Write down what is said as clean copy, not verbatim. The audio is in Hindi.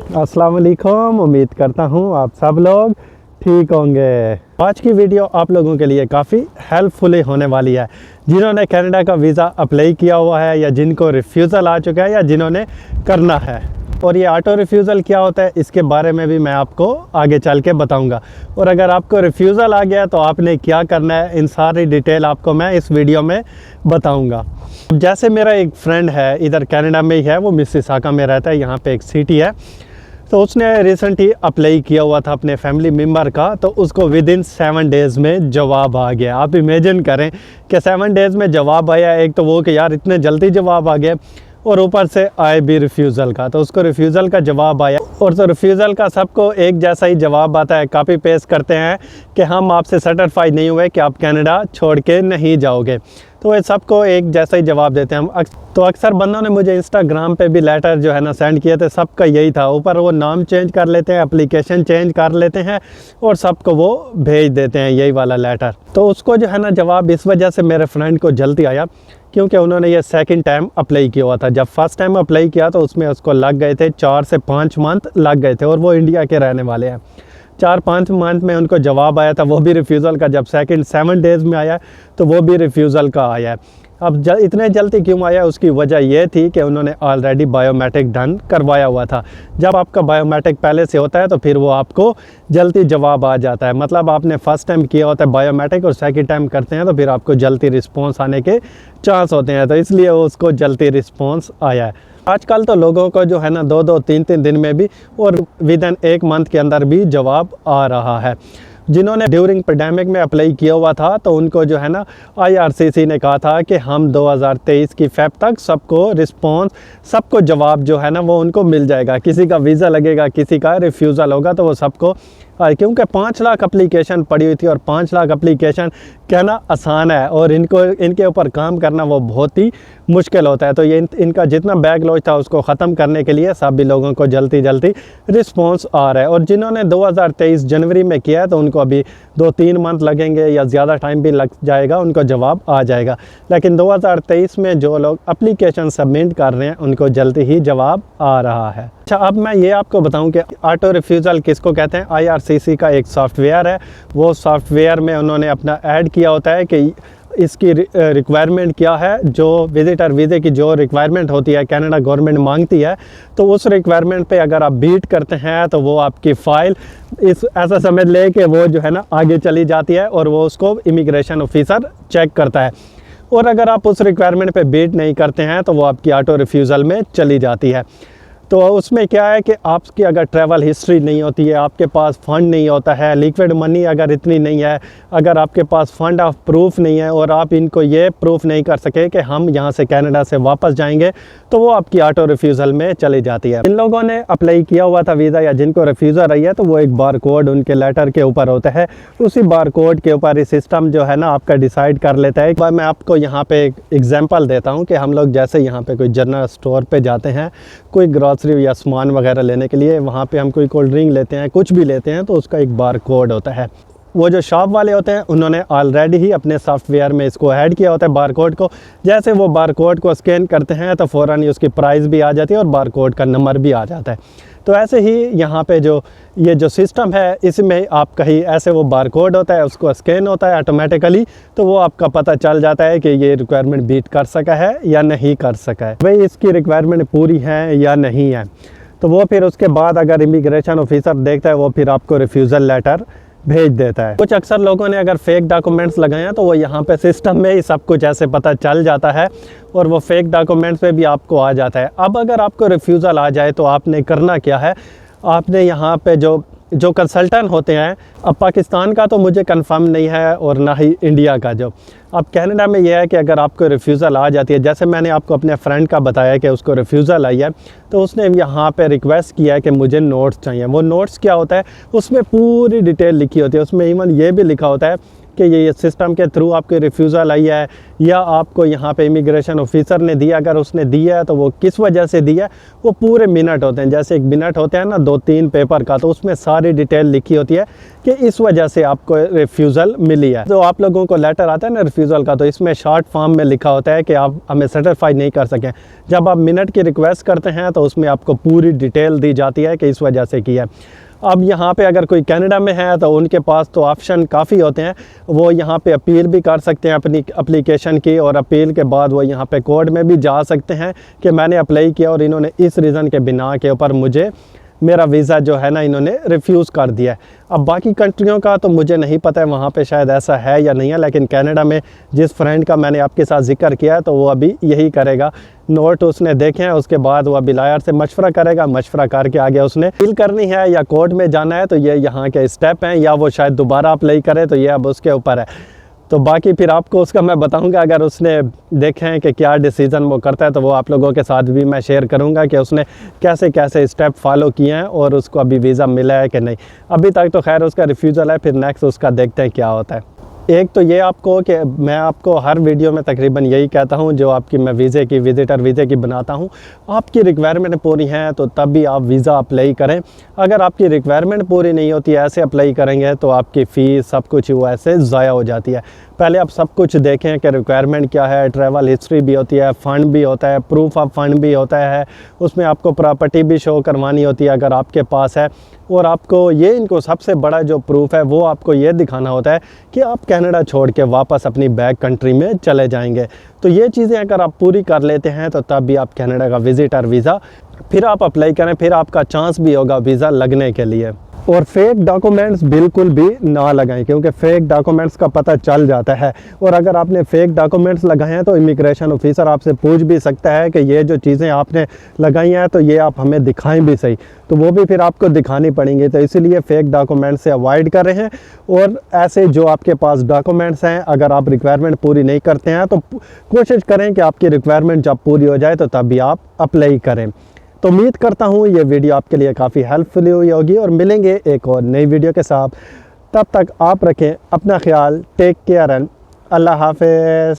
अस्सलाम वालेकुम। उम्मीद करता हूँ आप सब लोग ठीक होंगे। आज की वीडियो आप लोगों के लिए काफ़ी हेल्पफुल होने वाली है, जिन्होंने कनाडा का वीज़ा अप्लाई किया हुआ है या जिनको रिफ्यूज़ल आ चुका है या जिन्होंने करना है। और ये ऑटो रिफ्यूज़ल क्या होता है इसके बारे में भी मैं आपको आगे चल के बताऊंगा। और अगर आपको रिफ्यूज़ल आ गया तो आपने क्या करना है, इन सारी डिटेल आपको मैं इस वीडियो में बताऊंगा। जैसे मेरा एक फ्रेंड है, इधर कनाडा में ही है, वो मिसिसागा में रहता है, यहाँ पे एक सिटी है। तो उसने रिसेंटली अप्लाई किया हुआ था अपने फैमिली मेम्बर का, तो उसको विद इन 7 डेज़ में जवाब आ गया। आप इमेजिन करें कि 7 डेज़ में जवाब आया। एक तो वो कि यार इतने जल्दी जवाब आ गया, और ऊपर से आए भी रिफ्यूज़ल का। तो उसको रिफ्यूज़ल का जवाब आया, और तो रिफ्यूज़ल का सबको एक जैसा ही जवाब आता है। कॉपी पेस्ट करते हैं कि हम आपसे सर्टिफाइड नहीं हुए कि आप कनाडा छोड़ के नहीं जाओगे। तो ये सबको एक जैसा ही जवाब देते हैं हम। तो अक्सर बंदों ने मुझे इंस्टाग्राम पे भी लेटर जो है ना सेंड किए थे, सबका यही था। ऊपर वो नाम चेंज कर लेते हैं, एप्लीकेशन चेंज कर लेते हैं और सबको वो भेज देते हैं यही वाला लेटर। तो उसको जो है ना जवाब इस वजह से मेरे फ्रेंड को जल्दी आया, क्योंकि उन्होंने ये सेकंड टाइम अप्लाई किया हुआ था। जब फर्स्ट टाइम अप्लाई किया तो उसमें उसको लग गए थे 4 से 5 मंथ लग गए थे, और वो इंडिया के रहने वाले हैं। 4-5 मंथ में उनको जवाब आया था, वो भी रिफ्यूज़ल का। जब सेकंड 7 डेज़ में आया तो वो भी रिफ्यूज़ल का आया है। अब इतने जल्दी क्यों आया, उसकी वजह ये थी कि उन्होंने ऑलरेडी बायोमेट्रिक डन करवाया हुआ था। जब आपका बायोमेट्रिक पहले से होता है तो फिर वो आपको जल्दी जवाब आ जाता है। मतलब आपने फ़र्स्ट टाइम किया होता है बायोमेट्रिक और सेकंड टाइम करते हैं तो फिर आपको जल्दी रिस्पॉन्स आने के चांस होते हैं। तो इसलिए उसको जल्दी रिस्पॉन्स आया है। आजकल तो लोगों को जो है ना 2-2, 3-3 दिन में भी और विद इन 1 मंथ के अंदर भी जवाब आ रहा है। जिन्होंने ड्यूरिंग पेंडेमिक में अप्लाई किया हुआ था तो उनको जो है ना IRCC ने कहा था कि हम 2023 की फेब तक सबको रिस्पॉन्स, सबको जवाब जो है ना वो उनको मिल जाएगा। किसी का वीज़ा लगेगा, किसी का रिफ्यूज़ल होगा, तो वो सबको, क्योंकि 5 लाख एप्लीकेशन पड़ी हुई थी और 5 लाख एप्लीकेशन कहना आसान है और इनके ऊपर काम करना वो बहुत ही मुश्किल होता है। तो ये इनका जितना बैकलॉग था उसको ख़त्म करने के लिए सभी लोगों को जल्दी जल्दी रिस्पॉन्स आ रहा है। और जिन्होंने 2023 जनवरी में किया है तो उनको अभी 2-3 मंथ लगेंगे या ज़्यादा टाइम भी लग जाएगा, उनको जवाब आ जाएगा। लेकिन 2023 में जो लोग एप्लीकेशन सबमिट कर रहे हैं उनको जल्दी ही जवाब आ रहा है। अच्छा, अब मैं ये आपको बताऊं कि ऑटो रिफ्यूज़ल किसको कहते हैं। IRCC का एक सॉफ्टवेयर है, वो सॉफ्टवेयर में उन्होंने अपना ऐड किया होता है कि इसकी रिक्वायरमेंट क्या है। जो विजिटर वीज़े की जो रिक्वायरमेंट होती है कनाडा गवर्नमेंट मांगती है, तो उस रिक्वायरमेंट पे अगर आप बीट करते हैं तो वो आपकी फ़ाइल ऐसा समझ ले कि वो जो है ना आगे चली जाती है और वो उसको इमिग्रेशन ऑफिसर चेक करता है। और अगर आप उस रिक्वायरमेंट पे बीट नहीं करते हैं तो वो आपकी ऑटो रिफ्यूज़ल में चली जाती है। तो उसमें क्या है कि आपकी अगर ट्रैवल हिस्ट्री नहीं होती है, आपके पास फ़ंड नहीं होता है, लिक्विड मनी अगर इतनी नहीं है, अगर आपके पास फ़ंड ऑफ प्रूफ नहीं है और आप इनको ये प्रूफ नहीं कर सके कि हम यहाँ से कनाडा से वापस जाएंगे, तो वो आपकी ऑटो रिफ्यूज़ल में चली जाती है। जिन लोगों ने अप्लाई किया हुआ था वीज़ा या जिनको रिफ्यूज़ल आई है, तो वो एक बार कोड उनके लेटर के ऊपर होता है। उसी बार कोड के ऊपर सिस्टम जो है ना आपका डिसाइड कर लेता है। मैं आपको यहाँ पे एक एग्जाम्पल देता हूँ कि हम लोग जैसे यहाँ पे कोई जनरल स्टोर पे जाते हैं, कोई ग्रॉसरी या सामान वगैरह लेने के लिए, वहाँ पे हम कोई कोल्ड ड्रिंक लेते हैं, कुछ भी लेते हैं, तो उसका एक बार कोड होता है। वो जो शॉप वाले होते हैं उन्होंने ऑलरेडी ही अपने सॉफ्टवेयर में इसको ऐड किया होता है बार कोड को। जैसे वो बार कोड को स्कैन करते हैं तो फ़ौरन ही उसकी प्राइस भी आ जाती है और बार कोड का नंबर भी आ जाता है। तो ऐसे ही यहाँ पे ये जो सिस्टम है इसमें आप कहीं ऐसे वो बार कोड होता है, उसको स्कैन होता है ऑटोमेटिकली, तो वो आपका पता चल जाता है कि ये रिक्वायरमेंट बीट कर सका है या नहीं कर सका है, भाई इसकी रिक्वायरमेंट पूरी है या नहीं है। तो वो फिर उसके बाद अगर इमिग्रेशन ऑफिसर देखता है वो फिर आपको रिफ्यूज़ल लेटर भेज देता है। कुछ अक्सर लोगों ने अगर फेक डॉक्यूमेंट्स लगाए हैं तो वो यहाँ पे सिस्टम में ही सब कुछ ऐसे पता चल जाता है और वो फेक डॉक्यूमेंट्स पे भी आपको आ जाता है। अब अगर आपको रिफ्यूज़ल आ जाए तो आपने करना क्या है, आपने यहाँ पे जो कंसल्टेंट होते हैं, अब पाकिस्तान का तो मुझे कंफर्म नहीं है और ना ही इंडिया का। जो अब कनाडा में यह है कि अगर आपको रिफ्यूज़ल आ जाती है, जैसे मैंने आपको अपने फ्रेंड का बताया कि उसको रिफ्यूज़ल आई है, तो उसने यहाँ पे रिक्वेस्ट किया है कि मुझे नोट्स चाहिए। वो नोट्स क्या होता है, उसमें पूरी डिटेल लिखी होती है। उसमें इवन ये भी लिखा होता है आपके ये सिस्टम के थ्रू आपके रिफ्यूज़ल आई है या आपको यहाँ पे इमिग्रेशन ऑफिसर ने दिया, अगर उसने दिया है तो वो किस वजह से दिया है, वो पूरे मिनट होते हैं। जैसे एक मिनट होते हैं ना 2-3 पेपर का, तो उसमें सारी डिटेल लिखी होती है कि इस वजह से आपको रिफ्यूज़ल मिली है। तो आप लोगों को लेटर आता है ना रिफ्यूज़ल का, तो इसमें शॉर्ट फॉर्म में लिखा होता है कि आप हमें सर्टिफाई नहीं कर सकें। जब आप मिनट की रिक्वेस्ट करते हैं तो उसमें आपको पूरी डिटेल दी जाती है कि इस वजह से किया है। अब यहाँ पे अगर कोई कनाडा में है तो उनके पास तो ऑप्शन काफ़ी होते हैं, वो यहाँ पे अपील भी कर सकते हैं अपनी एप्लीकेशन की, और अपील के बाद वो यहाँ पे कोर्ट में भी जा सकते हैं कि मैंने अप्लाई किया और इन्होंने इस रीज़न के बिना के ऊपर मुझे मेरा वीज़ा जो है ना इन्होंने रिफ्यूज़ कर दिया है। अब बाकी कंट्रियों का तो मुझे नहीं पता है, वहाँ पे शायद ऐसा है या नहीं है, लेकिन कनाडा में जिस फ्रेंड का मैंने आपके साथ जिक्र किया है तो वो अभी यही करेगा। नोट उसने देखे हैं, उसके बाद वो अभी लॉयर से मशवरा करेगा, मशवरा करके आगे उसने अपील करनी है या कोर्ट में जाना है, तो ये यहाँ के स्टेप हैं, या वो शायद दोबारा अप्लाई करे, तो ये अब उसके ऊपर है। तो बाकी फिर आपको उसका मैं बताऊंगा, अगर उसने देखें कि क्या डिसीज़न वो करता है तो वो आप लोगों के साथ भी मैं शेयर करूंगा कि उसने कैसे कैसे स्टेप फॉलो किए हैं और उसको अभी वीज़ा मिला है कि नहीं। अभी तक तो खैर उसका रिफ्यूज़ल है, फिर नेक्स्ट उसका देखते हैं क्या होता है। एक तो ये आपको कि मैं आपको हर वीडियो में तकरीबन यही कहता हूँ, जो आपकी मैं वीज़े की विज़िटर वीज़े की बनाता हूँ, आपकी रिक्वायरमेंट पूरी हैं तो तब भी आप वीज़ा अप्लाई करें। अगर आपकी रिक्वायरमेंट पूरी नहीं होती, ऐसे अप्लाई करेंगे तो आपकी फ़ीस सब कुछ वो ऐसे ज़ाया हो जाती है। पहले आप सब कुछ देखें कि रिक्वायरमेंट क्या है, ट्रैवल हिस्ट्री भी होती है, फ़ंड भी होता है, प्रूफ ऑफ फंड भी होता है, उसमें आपको प्रॉपर्टी भी शो करवानी होती है अगर आपके पास है, और आपको ये इनको सबसे बड़ा जो प्रूफ है वो आपको ये दिखाना होता है कि आप कनाडा छोड़ के वापस अपनी बैक कंट्री में चले जाएंगे। तो ये चीज़ें अगर आप पूरी कर लेते हैं तो तब भी आप कनाडा का विज़िटर वीज़ा फिर आप अप्लाई करें, फिर आपका चांस भी होगा वीज़ा लगने के लिए। और फेक डॉक्यूमेंट्स बिल्कुल भी ना लगाएं, क्योंकि फ़ेक डॉक्यूमेंट्स का पता चल जाता है, और अगर आपने फ़ेक डॉक्यूमेंट्स लगाए हैं तो इमिग्रेशन ऑफिसर आपसे पूछ भी सकता है कि ये जो चीज़ें आपने लगाई हैं तो ये आप हमें दिखाएं भी सही, तो वो भी फिर आपको दिखानी पड़ेंगी। तो इसीलिए फ़ेक डॉक्यूमेंट्स से अवॉइड कर रहे हैं, और ऐसे जो आपके पास डॉक्यूमेंट्स हैं अगर आप रिक्वायरमेंट पूरी नहीं करते हैं तो कोशिश करें कि आपकी रिक्वायरमेंट जब पूरी हो जाए तो तब भी आप अप्लाई करें। तो उम्मीद करता हूँ ये वीडियो आपके लिए काफ़ी हेल्पफुल हुई होगी, और मिलेंगे एक और नई वीडियो के साथ। तब तक आप रखें अपना ख्याल, टेक केयर एंड अल्लाह हाफ़िज़।